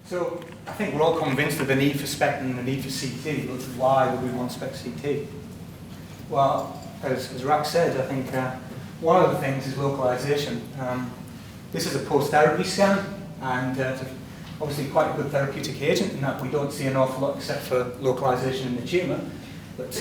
So I think we're all convinced of the need for SPECT and the need for CT, but why would we want SPECT CT? Well, as Rax said, I think one of the things is localization. This is a post-therapy scan, and it's obviously quite a good therapeutic agent in that we don't see an awful lot except for localization in the tumour. But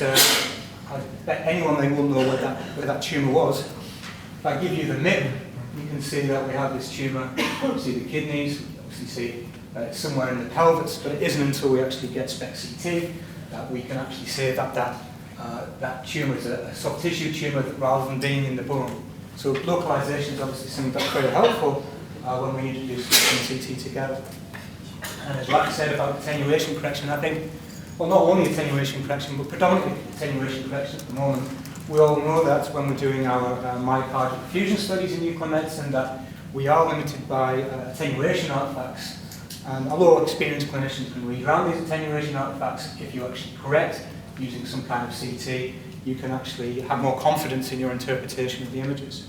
I bet anyone will know where that tumour was. If I give you the MIM, you can see that we have this tumour. You see the kidneys, you obviously see it's somewhere in the pelvis, but it isn't until we actually get SPECT CT that we can actually say that that tumour is a soft tissue tumour rather than being in the bone. So localization is obviously something that's very helpful when we introduce SPECT and CT together. And as Rack said about attenuation correction, I think, well, not only attenuation correction, but predominantly attenuation correction at the moment. We all know that when we're doing our myocardial perfusion studies in nuclear medicine, that we are limited by attenuation artifacts. And although experienced clinicians can read around these attenuation artifacts, if you actually correct using some kind of CT, you can actually have more confidence in your interpretation of the images.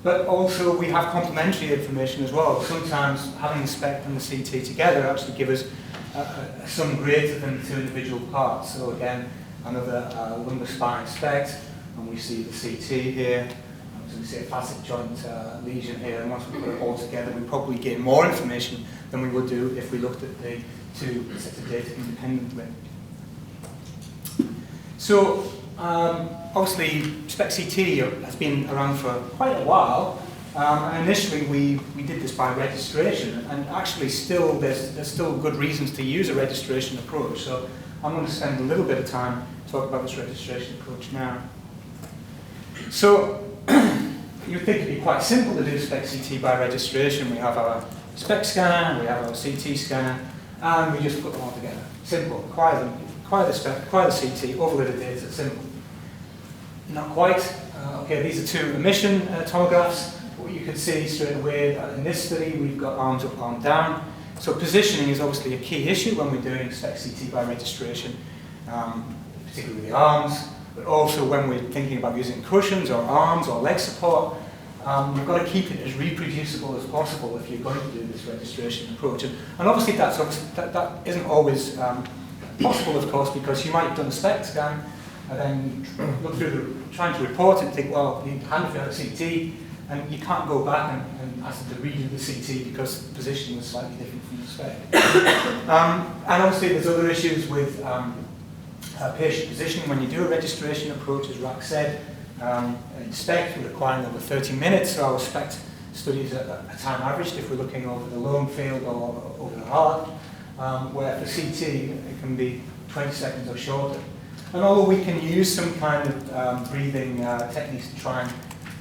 But also we have complementary information as well. Sometimes having the SPECT and the CT together actually give us a sum greater than the two individual parts. So again, another lumbar spine SPECT, and we see the CT here. So we see a facet joint lesion here, and once we put it all together, we probably gain more information than we would do if we looked at the two sets of data independently. So, obviously, SPECT CT has been around for quite a while, and initially we did this by registration, and actually there's still good reasons to use a registration approach. So I'm going to spend a little bit of time talking about this registration approach now. So, you'd think it'd be quite simple to do SPECT CT by registration. We have our SPECT scanner, we have our CT scanner, and we just put them all together. Simple. Acquire the SPECT, acquire the CT, overlay the data, simple. Not quite. Okay, these are two emission tomographs. What you can see straight away that in this study we've got arms up, arm down. So positioning is obviously a key issue when we're doing SPECT CT by registration, particularly with the arms. But also when we're thinking about using cushions or arms or leg support, we've got to keep it as reproducible as possible if you're going to do this registration approach. And obviously that isn't always possible, of course, because you might have done a SPECT scan and then look through trying to report it and think, well, you hand if you had a CT, and you can't go back and ask them to redo the CT because the position was slightly different from the SPECT. And obviously there's other issues with patient positioning when you do a registration approach, as Rack said. In SPECT, we're requiring over 30 minutes, so our SPECT studies are time averaged if we're looking over the lung field or over the heart, where for CT it can be 20 seconds or shorter. And although we can use some kind of breathing techniques to try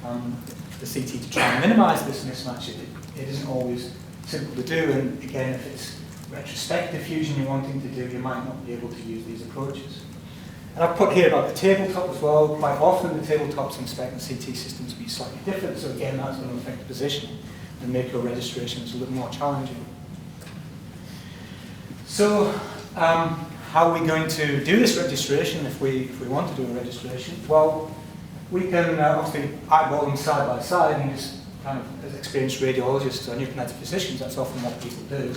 and the CT to try and minimize this mismatch, it isn't always simple to do, and again, if it's retrospective fusion you're wanting to do, you might not be able to use these approaches. And I've put here about the tabletop as well. Quite often the tabletops in SPECT and CT systems be slightly different, so again that's going to affect the position and make your registrations a little more challenging. So how are we going to do this registration if we want to do a registration? Well, we can obviously eyeball them side by side and just kind of, as experienced radiologists or nuclear medicine physicians, that's often what people do.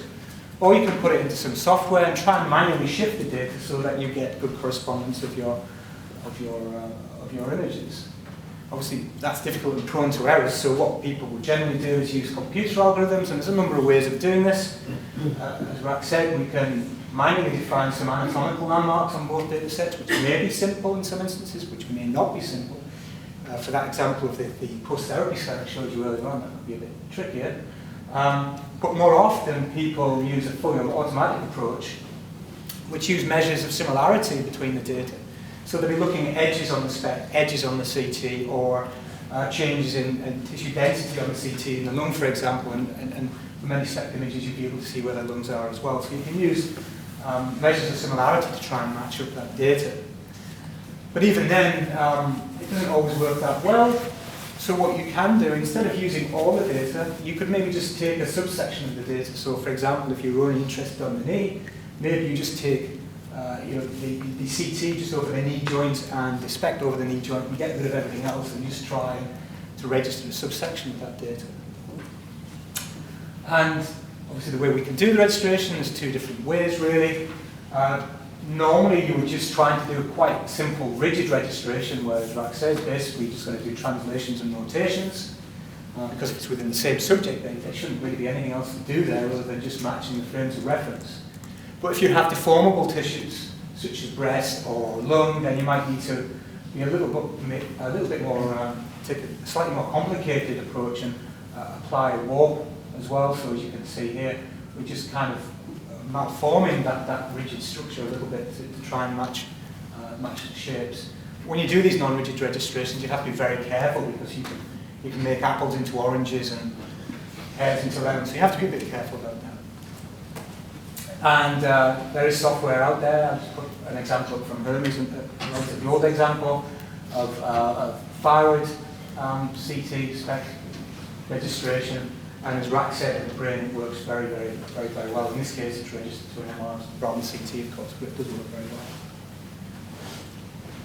Or you can put it into some software and try and manually shift the data so that you get good correspondence of your images. Obviously, that's difficult and prone to errors, so what people will generally do is use computer algorithms, and there's a number of ways of doing this. As Rack said, we can manually define some anatomical landmarks on both data sets, which may be simple in some instances, which may not be simple. For that example of the post-therapy scan I showed you earlier on, that would be a bit trickier. But more often, people use a fully automatic approach, which use measures of similarity between the data. So they'll be looking at edges on the SPECT, edges on the CT, or changes in tissue density on the CT in the lung, for example, and for many SPECT images, you'll be able to see where the lungs are as well. So you can use measures of similarity to try and match up that data. But even then, it doesn't always work that well. So what you can do, instead of using all the data, you could maybe just take a subsection of the data. So for example, if you're only interested on the knee, maybe you just take the CT just over the knee joint and the SPECT over the knee joint and get rid of everything else and just try to register a subsection of that data. And obviously the way we can do the registration, there's two different ways really. Normally you would just try to do quite simple rigid registration, whereas like I said, basically you're just going to do translations and notations. Because if it's within the same subject, then there shouldn't really be anything else to do there other than just matching the frames of reference. But if you have deformable tissues, such as breast or lung, then you might need to be a little bit more, take a slightly more complicated approach and apply warp as well. So as you can see here, we're just kind of malforming that rigid structure a little bit to try and match the shapes. When you do these non-rigid registrations, you have to be very careful because you can make apples into oranges and pears into lemons, so you have to be a bit careful about that. And there is software out there. I'll just put an example from Hermes, a relatively old example of thyroid CT SPECT registration. And as Rack said, in the brain it works very well. In this case, it's registered to an MR rather than CT, of course, but it does work very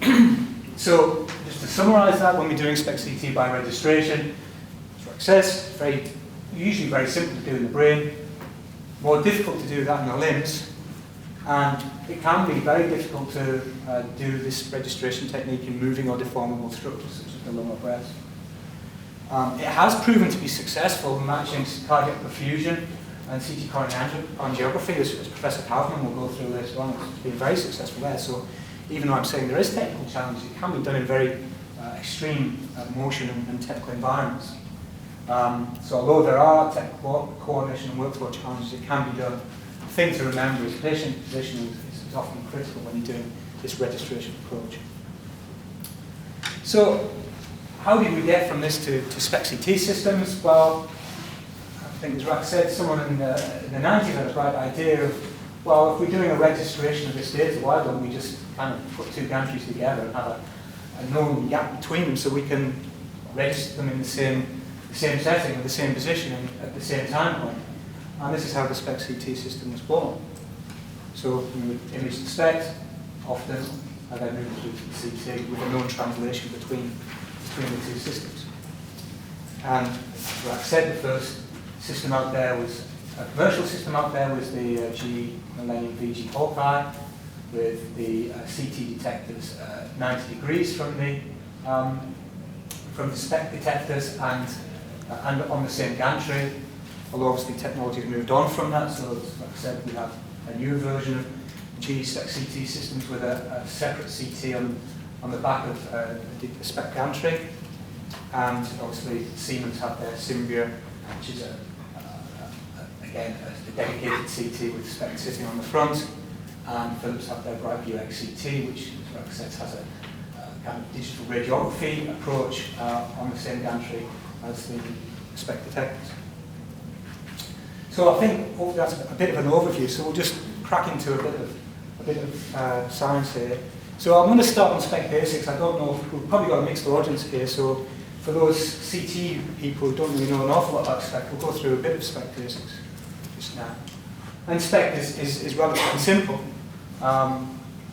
well. So, just to summarise that, when we're doing SPECT CT by registration, as Rack says, usually very simple to do in the brain, more difficult to do that in the limbs, and it can be very difficult to do this registration technique in moving or deformable structures such as the lung or breast. It has proven to be successful in matching cardiac perfusion and CT coronary angiography, as Professor Kaufman will go through later on. It's been very successful there. So even though I'm saying there is technical challenges, it can be done in very extreme motion and technical environments. So although there are technical coordination and workflow challenges, it can be done. The thing to remember is patient positioning is often critical when you're doing this registration approach. So how did we get from this to SPECT CT systems? Well, I think as Rack said, someone in the 90s had a bright idea of, well, if we're doing a registration of this data, why don't we just kind of put two gantries together and have a known gap between them so we can register them in the same setting, with the same position and at the same time point. And this is how the SPECT CT system was born. So we would image the SPECT often, and then move it to the CT with a known translation between the two systems. And like I said, the first system out there was, a commercial system out there was the GE Millennium VG Hawkeye with the CT detectors 90 degrees from the SPECT detectors and on the same gantry. Although obviously technology has moved on from that, so like I said, we have a new version of GE SPECT CT systems with a separate CT on the back of the SPECT gantry. And obviously Siemens have their Symbia, which is again a dedicated CT with SPECT sitting on the front. And Philips have their BrightView XCT, which, as Rack says, has a kind of digital radiography approach on the same gantry as the SPECT detectors. So I think hopefully that's a bit of an overview. So we'll just crack into a bit of science here. So I'm going to start on SPECT basics. I don't know if we've probably got a mixed audience here. So for those CT people who don't really know an awful lot about SPECT, we'll go through a bit of SPECT basics just now. And SPECT is relatively simple.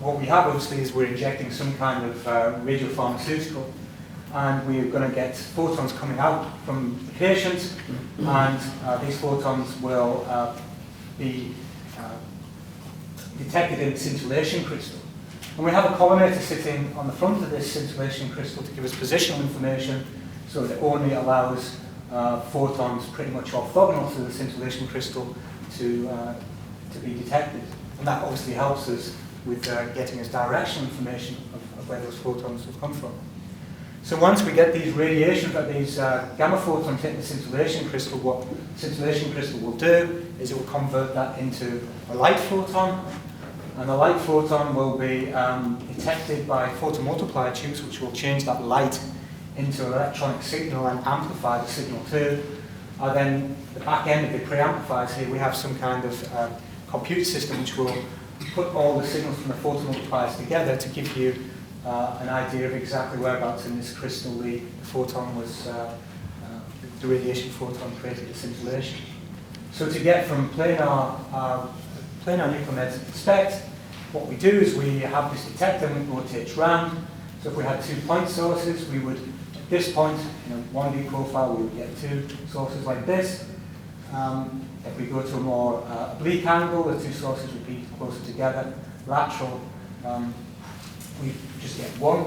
What we have obviously is we're injecting some kind of radiopharmaceutical, and we're going to get photons coming out from the patient, and these photons will be detected in scintillation crystal. And we have a collimator sitting on the front of this scintillation crystal to give us positional information, so that it only allows photons pretty much orthogonal to the scintillation crystal to be detected. And that obviously helps us with getting us directional information of where those photons have come from. So once we get these radiation, these gamma photons hit the scintillation crystal, what the scintillation crystal will do is it will convert that into a light photon, and the light photon will be detected by photomultiplier tubes, which will change that light into an electronic signal and amplify the signal too. And then the back end of the preamplifiers here, we have some kind of computer system which will put all the signals from the photomultipliers together to give you an idea of exactly whereabouts in this crystal the photon was, the radiation photon created the scintillation. So to get from planar nuclear medicine to SPECT, what we do is we have this detector and it rotates round. So if we had 2 point sources, we would, at this point, in a 1D profile, we would get 2 sources like this. If we go to a more oblique angle, the two sources would be closer together. Lateral, we just get one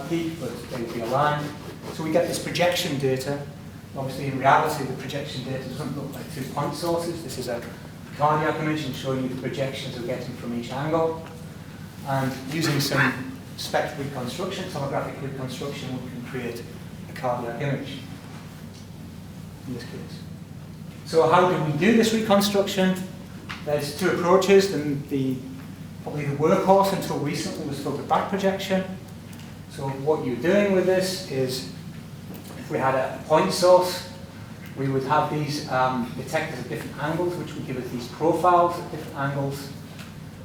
peak, but they would be aligned. So we get this projection data. Obviously, in reality, the projection data doesn't look like 2 point sources. This is a cardiac image and showing you the projections we're getting from each angle. And using some SPECT reconstruction, tomographic reconstruction, we can create a cardiac image in this case. So how do we do this reconstruction? There's 2 approaches. Probably the workhorse until recently was filtered back projection. So what you're doing with this is, if we had a point source, we would have these detectors at different angles, which would give us these profiles at different angles.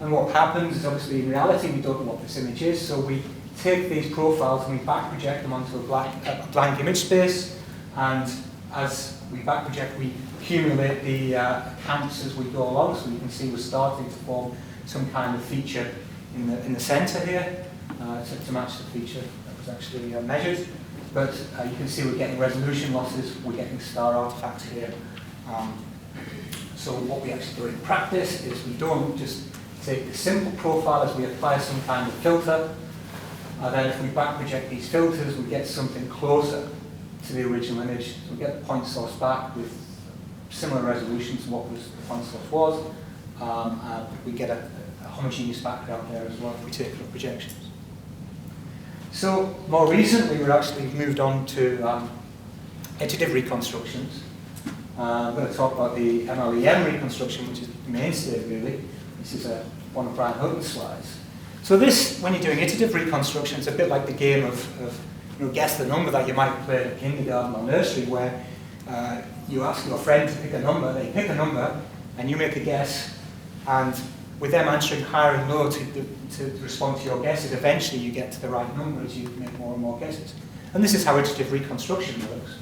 And what happens is, obviously, in reality, we don't know what this image is, so we take these profiles and we back project them onto a blank image space. And as we back project, we accumulate the counts as we go along, so you can see we're starting to form some kind of feature in the center here to match the feature that was actually measured. But you can see we're getting resolution losses, we're getting star artifacts here. So what we actually do in practice is we don't just take the simple profile as we apply some kind of filter, and then if we back project these filters, we get something closer to the original image. So we get the point source back with similar resolution to what the point source was. We get a homogeneous background there as well if we take the projections. So more recently, we've actually moved on to iterative reconstructions. I'm going to talk about the MLEM reconstruction, which is the mainstay really. This is one of Brian Hutton's slides. So this, when you're doing iterative reconstruction, it's a bit like the game of guess the number that you might play in kindergarten or nursery, where you ask your friend to pick a number, they pick a number, and you make a guess, and with them answering higher and lower to respond to your guesses, eventually you get to the right number as you make more and more guesses. And this is how iterative reconstruction works.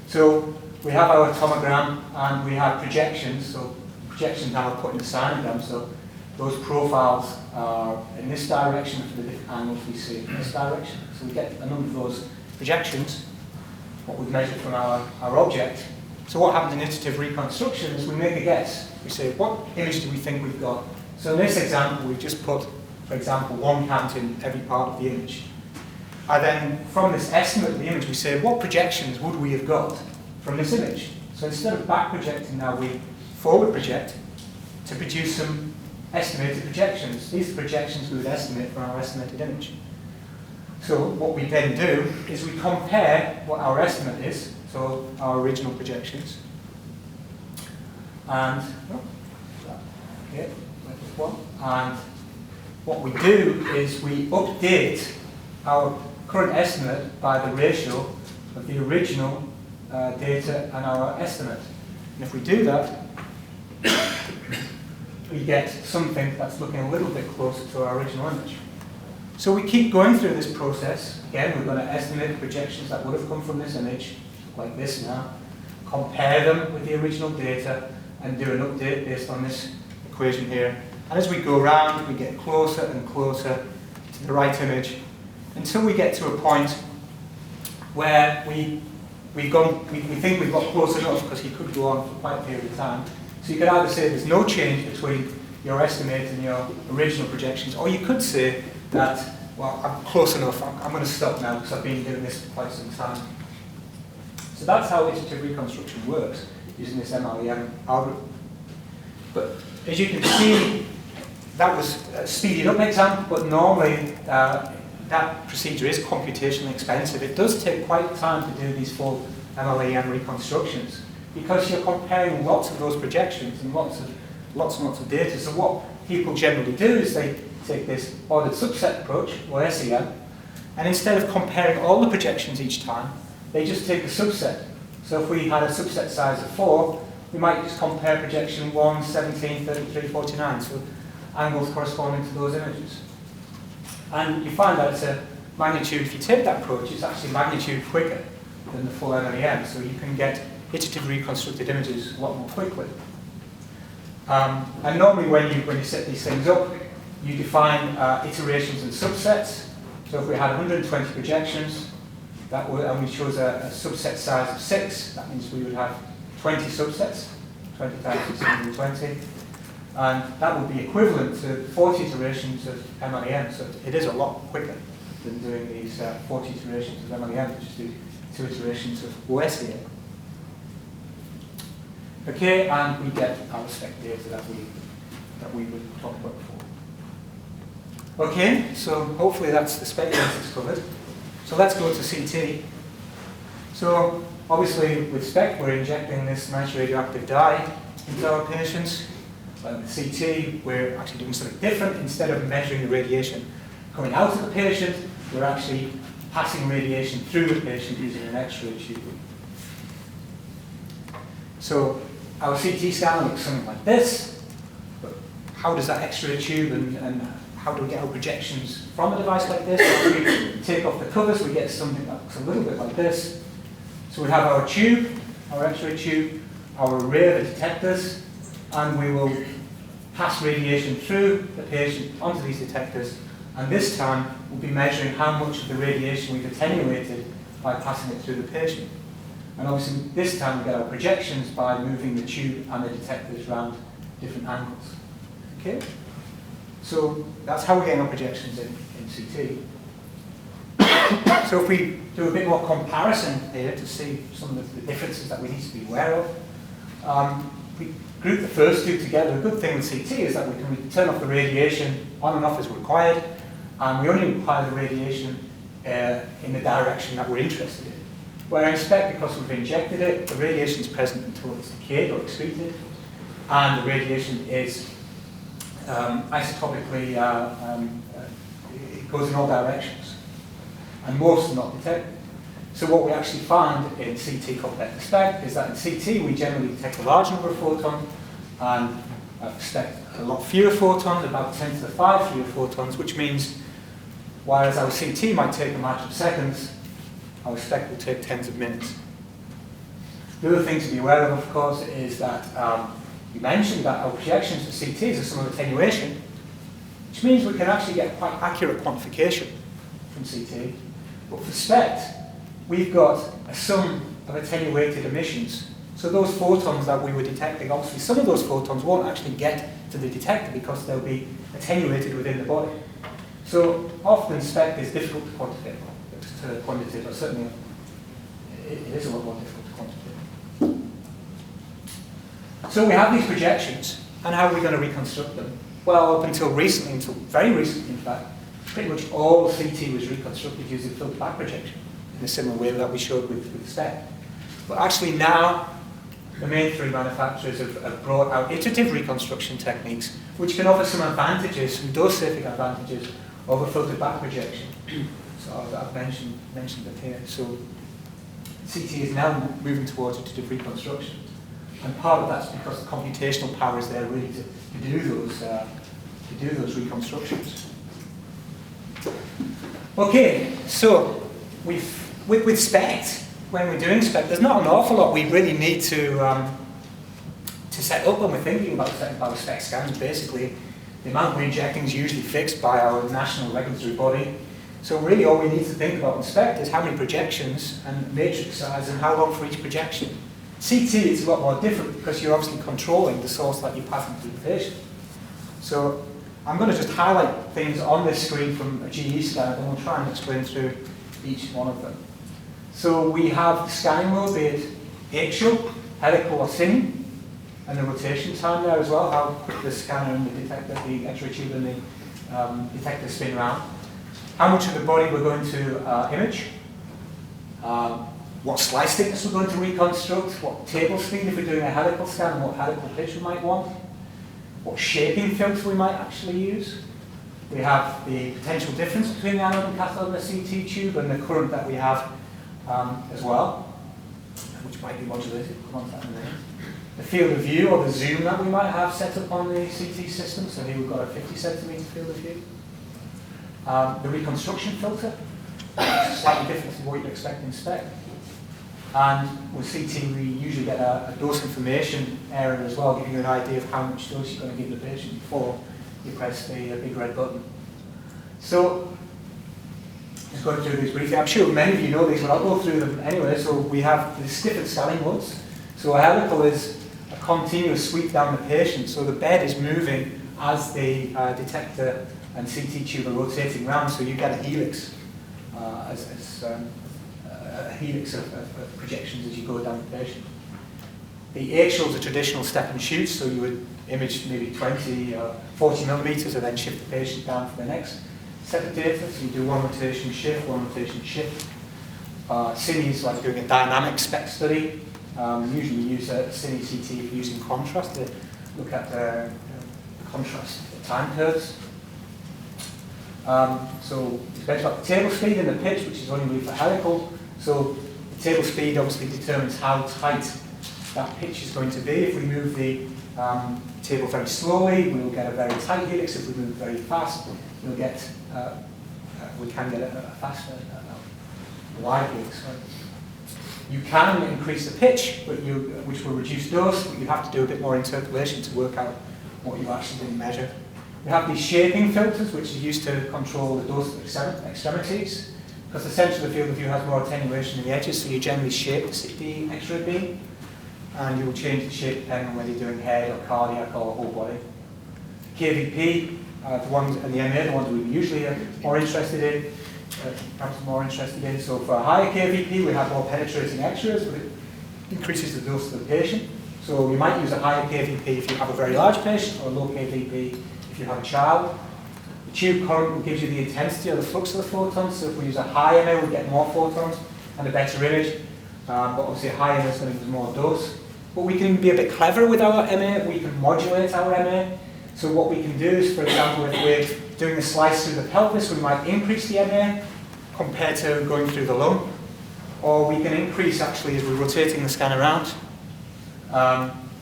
So we have our tomogram and we have projections. So projections now are put in the sinogram. So those profiles are in this direction for the different angles we see in this direction. So we get a number of those projections, what we've measured from our object. So what happens in iterative reconstruction is we make a guess. We say, what image do we think we've got? So in this example, we've just put, for example, 1 count in every part of the image. And then from this estimate of the image, we say, what projections would we have got from this image? So instead of back projecting now, we forward project to produce some estimated projections. These are projections we would estimate from our estimated image. So what we then do is we compare what our estimate is, so our original projections, and and what we do is we update our current estimate by the ratio of the original data and our estimate. And if we do that, we get something that's looking a little bit closer to our original image. So we keep going through this process. Again, we're going to estimate the projections that would have come from this image, like this now, compare them with the original data, and do an update based on this equation here. And as we go around, we get closer and closer to the right image until we get to a point where we think we've got close enough, because he could go on for quite a period of time. So you could either say there's no change between your estimate and your original projections, or you could say that, well, I'm close enough, I'm going to stop now because I've been doing this for quite some time. So that's how iterative reconstruction works, using this MLEM algorithm. But as you can see, that was a speeded up example, but normally that procedure is computationally expensive. It does take quite time to do these full MLEM reconstructions, because you're comparing lots of those projections and lots and lots of data. So what people generally do is they take this ordered subset approach, or SEM, and instead of comparing all the projections each time, they just take a subset. So if we had a subset size of 4, we might just compare projection 1, 17, 33, 49, so angles corresponding to those images. And you find that it's a magnitude, if you take that approach, it's actually magnitude quicker than the full MLEM, so you can get iterative reconstructed images a lot more quickly. And normally when you set these things up, you define iterations and subsets. So if we had 120 projections, and we chose a subset size of 6, that means we would have 20 subsets 20 times 620. And that would be equivalent to 40 iterations of MLEM. So it is a lot quicker than doing these 40 iterations of MLEM, which is the 2 iterations of OSEM. Okay, and we get our SPECT data that we would talk about before. Okay, so hopefully that's the SPECT data covered. So let's go to CT. So obviously with SPECT we're injecting this nice radioactive dye into our patients. But with CT we're actually doing something different. Instead of measuring the radiation coming out of the patient, we're actually passing radiation through the patient using an X-ray tube. So our CT scan looks something like this. But how does that X-ray tube and how do we get our projections from a device like this? If we take off the covers, we get something that looks a little bit like this. So we have our tube, our X-ray tube, our array of detectors, and we will pass radiation through the patient onto these detectors, and this time we'll be measuring how much of the radiation we've attenuated by passing it through the patient. And obviously this time we get our projections by moving the tube and the detectors around different angles. Okay? So that's how we're getting our projections in CT. So if we do a bit more comparison here to see some of the differences that we need to be aware of, we group the first two together. The good thing with CT is that we can turn off the radiation on and off as required, and we only require the radiation in the direction that we're interested in. Where in SPECT, because we've injected it, the radiation is present until it's decayed or excreted, and the radiation is isotopically, it goes in all directions, and most are not detected. So what we actually found in CT compared to SPECT is that in CT we generally detect a large number of photons, and SPECT a lot fewer photons, about 10 to the 5 fewer photons, which means whereas our CT might take a matter of seconds, our SPECT will take tens of minutes. The other thing to be aware of course, is that we mentioned that our projections for CTs are some of attenuation, which means we can actually get quite accurate quantification from CT. But for SPECT, we've got a sum of attenuated emissions. So those photons that we were detecting, obviously some of those photons won't actually get to the detector because they'll be attenuated within the body. So often SPECT is difficult to quantitate, but certainly it is a lot more difficult to quantitate. So we have these projections, and how are we going to reconstruct them? Well, up until recently, until very recently in fact, pretty much all CT was reconstructed using filtered back projection, in a similar way that we showed with SPECT. But actually now, the main three manufacturers have brought out iterative reconstruction techniques, which can offer some advantages, some dose-saving advantages, over filtered back projection. So I've mentioned it here. So CT is now moving towards iterative reconstruction. And part of that's because the computational power is there really to do those reconstructions. Okay, so with SPECT, when we're doing SPECT, there's not an awful lot we really need to set up when we're thinking about setting our SPECT scans. Basically, the amount we're injecting is usually fixed by our national regulatory body. So really all we need to think about in SPECT is how many projections and matrix size and how long for each projection. CT is a lot more different because you're obviously controlling the source that you're passing through the patient. So I'm going to just highlight things on this screen from a GE scan, and then we'll try and explain through each one of them. So we have the scanning mode, be it axial, helical or singing, and the rotation time there as well, how quick the scanner and the detector, the X-ray tube and the detector spin around. How much of the body we're going to image, what slice thickness we're going to reconstruct, what table speed if we're doing a helical scan, and what helical pitch we might want, what shaping filter we might actually use. We have the potential difference between the anode and cathode in the CT tube and the current that we have as well, which might be modulated. Come on to that in a minute. The field of view or the zoom that we might have set up on the CT system. So here we've got a 50 centimeter field of view. The reconstruction filter, which is slightly different to what you'd expect in SPECT. And with CT, we usually get a dose information area as well, giving you an idea of how much dose you're going to give the patient before you press the big red button. So, just going through these briefly. I'm sure many of you know these, but I'll go through them anyway. So we have the different scanning modes. So a helical is a continuous sweep down the patient, so the bed is moving as the detector and CT tube are rotating around, so you get a helix, a helix of projections as you go down the patient. The axial is a traditional step and shoot, so you would image maybe 20 or 40 millimeters and then shift the patient down for the next set of data. So you do one rotation shift, one rotation shift. Cine is like doing a dynamic SPECT study. Usually you use a Cine CT for using contrast to look at the contrast time curves. So it's mentioned about the table speed and the pitch, which is only really for helical. So the table speed obviously determines how tight that pitch is going to be. If we move the table very slowly, we'll get a very tight helix. If we move very fast, we'll get we can get a faster, wide helix. Right? You can increase the pitch, but which will reduce dose, but you have to do a bit more interpolation to work out what you actually didn't measure. We have these shaping filters, which are used to control the dose of extremities, because the center of the field of view has more attenuation in the edges, so you generally shape the X-ray beam, and you will change the shape depending on whether you're doing head or cardiac or whole body. KVP, the ones, and the MA, the ones we usually are more interested in, perhaps more interested in. So for a higher KVP, we have more penetrating X-rays, but it increases the dose of the patient. So you might use a higher KVP if you have a very large patient, or a low KVP if you have a child. The tube current gives you the intensity or the flux of the photons, so if we use a high MA, we get more photons and a better image. But obviously a high MA is going to give us more dose. But we can be a bit clever with our MA, we can modulate our MA. So what we can do is, for example, if we're doing a slice through the pelvis, we might increase the MA compared to going through the lung. Or we can increase actually as we're rotating the scan around.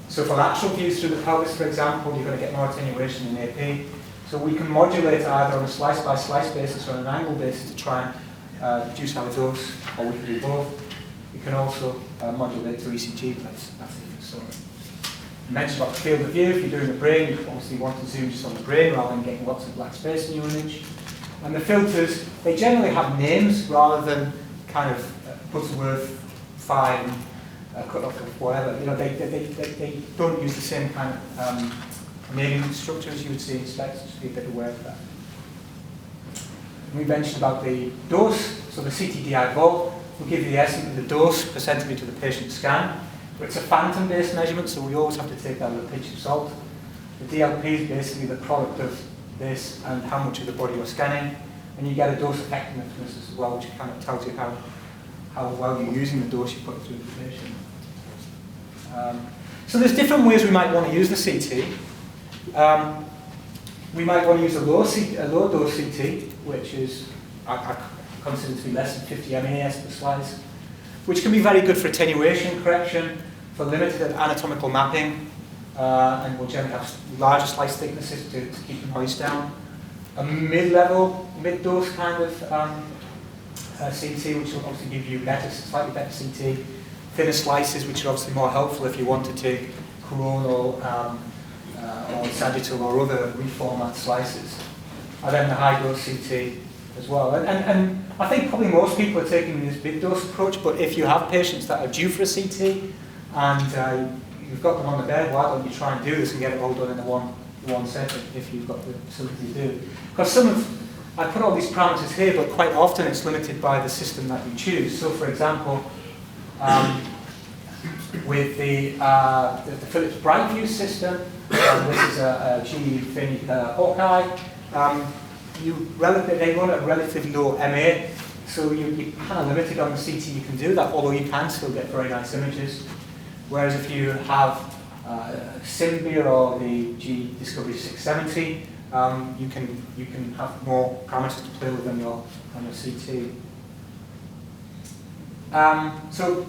So for lateral views through the pelvis, for example, you're going to get more attenuation in AP. So we can modulate either on a slice-by-slice basis or on an angle basis to try and reduce our dose, or we can do both. We can also modulate to ECG, that's a different story. I mentioned about the field of view. If you're doing the brain, you obviously want to zoom just on the brain rather than getting lots of black space in your image. And the filters, they generally have names rather than kind of Butterworth, fine, cut off of whatever. You know, they don't use the same kind of naming structure as you would see in SPECT, so just be a bit aware of that. We mentioned about the dose, so the CTDI volt will give you the estimate of the dose per centimetre of the patient scan. But it's a phantom-based measurement, so we always have to take that with a pinch of salt. The DLP is basically the product of this and how much of the body you're scanning, and you get a dose effectiveness as well, which kind of tells you how well you're using the dose you put through the patient. So there's different ways we might want to use the CT. We might want to use a low dose CT, which is I consider to be less than 50 MAS per slice, which can be very good for attenuation correction, for limited anatomical mapping, and will generally have larger slice thicknesses to keep the noise down. A mid-level, mid-dose kind of CT, which will obviously give you slightly better CT. Thinner slices, which are obviously more helpful if you want to take coronal or sagittal or other reformat slices. And then the high-dose CT as well. And I think probably most people are taking this big dose approach, but if you have patients that are due for a CT and you've got them on the bed, why don't you try and do this and get it all done in the one setting if you've got the facility to do it. Because I put all these parameters here, but quite often it's limited by the system that you choose. So for example, with the Philips Brightview system, this is a GE Infinity Hawkeye, they run at relatively low MA, so you're kind of limited on the CT you can do that, although you can still get very nice images. Whereas if you have Symbia or the GE Discovery 670, you can have more parameters to play with on your CT. So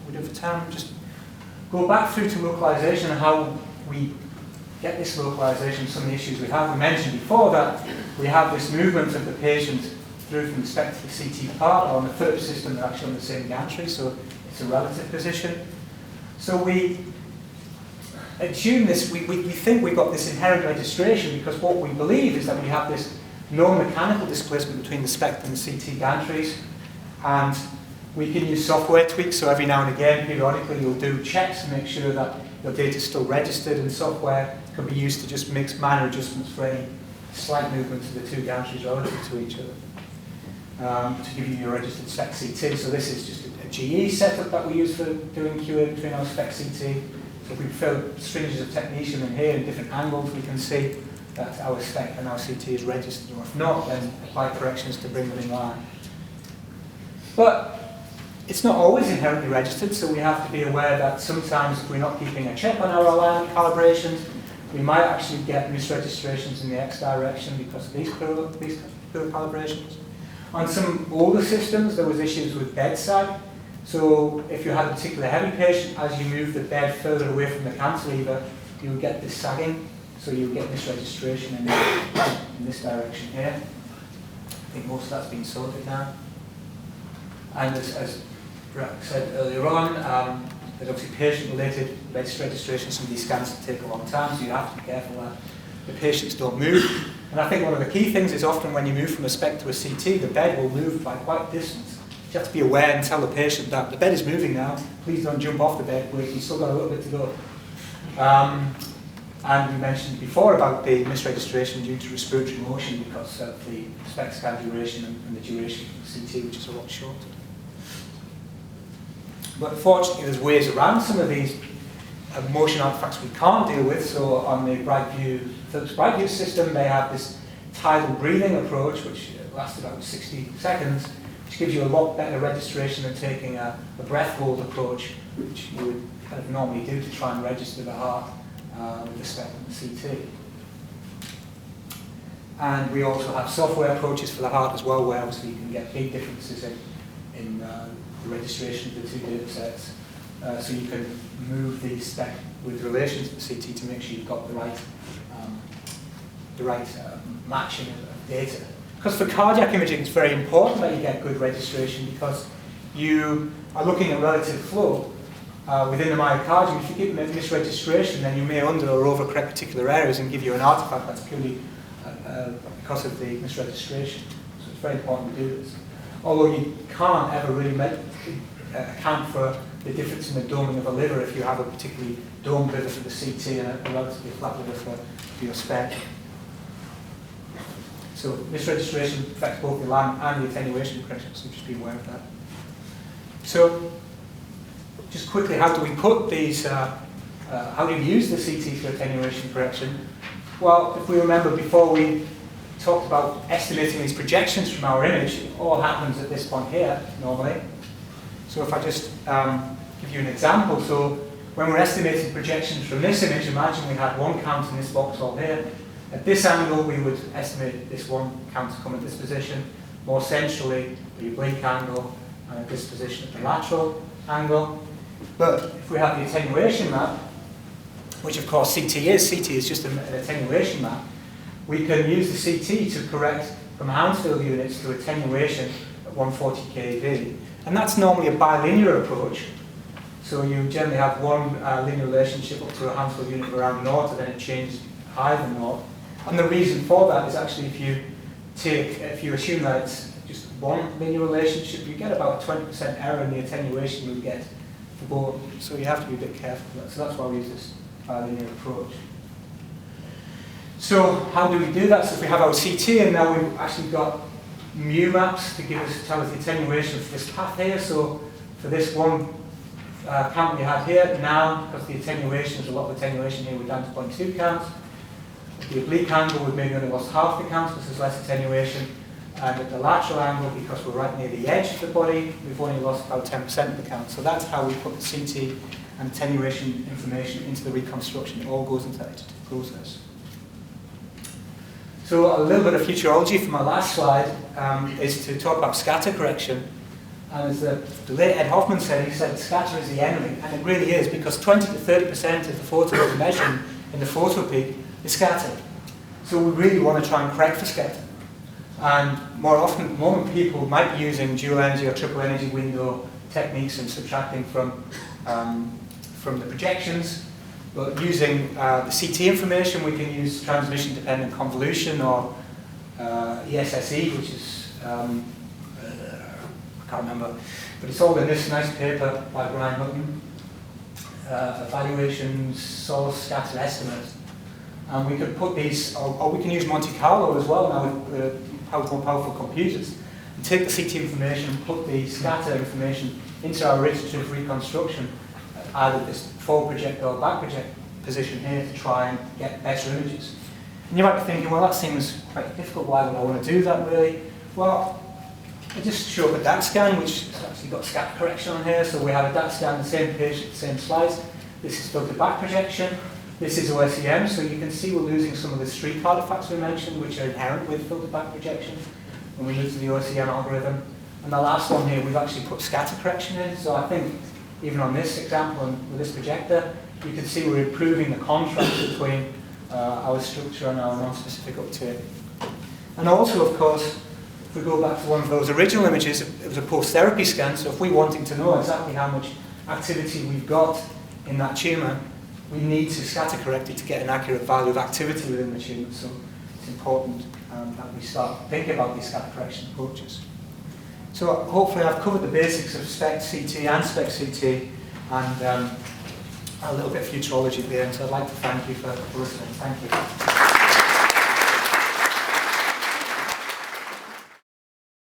we do for time. Just go back through to localization and how we get this localization. Some of the issues we have. We mentioned before that we have this movement of the patient through from the SPECT to the CT part, or on the Philips system they're actually on the same gantry, so it's a relative position. So we assume this, we think we've got this inherent registration because what we believe is that we have this non-mechanical displacement between the SPECT and the CT gantries, and we can use software tweaks, so every now and again, periodically, you'll do checks to make sure that your data is still registered, and software can be used to just make minor adjustments for any slight movement of the two gantries relative to each other. To give you your registered SPECT-CT. So this is just a GE setup that we use for doing QA between our SPECT-CT. So if we fill stringes of technetium in here in different angles, we can see that our SPECT and our CT is registered, or if not, then apply corrections to bring them in line. But it's not always inherently registered, so we have to be aware that sometimes if we're not keeping a check on our alignment calibrations, we might actually get misregistrations in the X direction because of these poor calibrations. On some older systems, there was issues with bed sag. So if you had a particular heavy patient, as you move the bed further away from the cantilever, you would get this sagging. So you would get misregistration in this direction here. I think most of that's been sorted now. And as Brett said earlier on, there's obviously patient-related registration. Some of these scans take a long time, so you have to be careful that the patients don't move. And I think one of the key things is often when you move from a SPECT to a CT, the bed will move by quite a distance. You have to be aware and tell the patient that the bed is moving now. Please don't jump off the bed, you've still got a little bit to go. And we mentioned before about the misregistration due to respiratory motion because of the SPECT scan duration and the duration of the CT, which is a lot shorter. But fortunately, there's ways around some of these motion artifacts we can't deal with. So on the Philips BrightView system, they have this tidal breathing approach, which lasts about 60 seconds, which gives you a lot better registration than taking a breath hold approach, which you would kind of normally do to try and register the heart with the SPECT and the CT. And we also have software approaches for the heart as well, where obviously you can get big differences in the registration of the two data sets. So you can move the SPECT with relation to the CT to make sure you've got the right matching of data. Because for cardiac imaging, it's very important that you get good registration because you are looking at relative flow within the myocardium. If you get misregistration, then you may under or overcorrect particular areas and give you an artifact that's purely because of the misregistration. So it's very important to do this. Although you can't ever really account for the difference in the doming of a liver if you have a particularly domed liver for the CT and a relatively flat liver for your SPECT. So misregistration affects both the alignment and the attenuation correction, so just be aware of that. So just quickly, how do we put these, how do we use the CT for attenuation correction? Well, if we remember before we talked about estimating these projections from our image, it all happens at this point here, normally. So if I just give you an example, so when we're estimating projections from this image, imagine we had one count in this box all here. At this angle, we would estimate this one count to come at this position. More centrally, the oblique angle, and at this position at the lateral angle. But if we have the attenuation map, which of course CT is just an attenuation map, we can use the CT to correct from Hounsfield units to attenuation at 140 kV. And that's normally a bilinear approach. So you generally have one linear relationship up to a Hounsfield unit around naught, and then it changes higher than naught. And the reason for that is actually if you assume that it's just one linear relationship, you get about a 20% error in the attenuation you get for both. So you have to be a bit careful of that. So that's why we use this bilinear approach. So how do we do that? So if we have our CT and now we've actually got mu maps to tell us the attenuation for this path here. So for this one count we had here, now because the attenuation, there's a lot of attenuation here, we're down to 0.2 counts. At the oblique angle, we've maybe only lost half the counts because there's less attenuation. And at the lateral angle, because we're right near the edge of the body, we've only lost about 10% of the count. So that's how we put the CT and attenuation information into the reconstruction. It all goes into that iterative process. So a little bit of futurology from my last slide is to talk about scatter correction. And as the late Ed Hoffman said, he said scatter is the enemy. And it really is, because 20 to 30% of the photo that we're measuring in the photo peak is scattered. So we really want to try and correct for scatter. And more often at the moment, people might be using dual energy or triple energy window techniques and subtracting from the projections. But using the CT information, we can use transmission-dependent convolution or ESSE, which is, I can't remember, but it's all in this nice paper by Brian Hutton. evaluation source scatter estimate. And we could put these, or we can use Monte Carlo as well now with more powerful computers, and take the CT information and put the scatter information into our iterative reconstruction, either this forward project or back project position here, to try and get better images. And you might be thinking, well, that seems quite difficult, why would I want to do that really? Well, I just show up a DAT scan, which has actually got scatter correction on here, so we have a DAT scan, the same page, the same slides. This is filter back projection. This is OSEM, so you can see we're losing some of the streak artifacts we mentioned, which are inherent with filter back projection when we move to the OSEM algorithm. And the last one here, we've actually put scatter correction in, so I think even on this example and with this projector, you can see we're improving the contrast between our structure and our non-specific uptake. And also, of course, if we go back to one of those original images, it was a post-therapy scan, so if we're wanting to know exactly how much activity we've got in that tumour, we need to scatter correct it to get an accurate value of activity within the tumour. So it's important that we start thinking about these scatter correction approaches. So hopefully I've covered the basics of SPECT CT and SPECT CT, and a little bit of futurology at the end. So I'd like to thank you for listening. Thank you.